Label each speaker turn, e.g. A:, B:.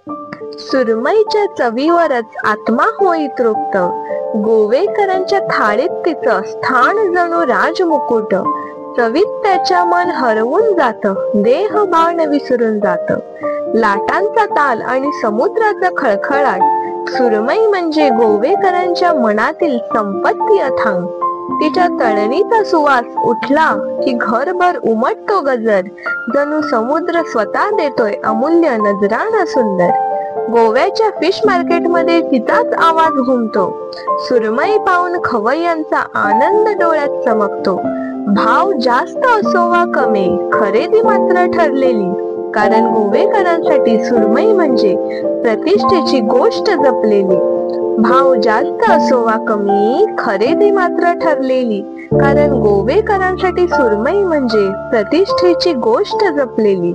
A: सुरमईच्या चवीवरच आत्मा होई तृप्त, गोवेकरांच्या थाळीत तिचं स्थान जणू राजमुकुट. चवीत त्याच्या मन हरवून जात, देह भान विसरून जात. लाटांचा ताल आणि समुद्राचा खळखळाट, सुरमई म्हणजे गोवेकरांच्या मनातील संपत्ती अथांग. तिच्या तळणीचा सुवास उठला की घरभर उमटतो गजर, जणू समुद्र स्वतः देतोय अमूल्य नजराणा सुंदर. गोव्याच्या फिश मार्केटमध्ये तिचाच आवाज घुमतो, सुरमई पाहून खवय्यांचा आनंद डोळ्यात चमकतो. भाव जास्त असो वा कमी, खरेदी मात्र ठरलेली, कारण गोवेकरांसाठी सुरमई म्हणजे प्रतिष्ठेची गोष्ट जपलेली. भाव जास्त असो वा कमी, खरेदी मात्र ठरलेली, कारण गोवेकरांसाठी सुरमई म्हणजे प्रतिष्ठेची गोष्ट जपलेली.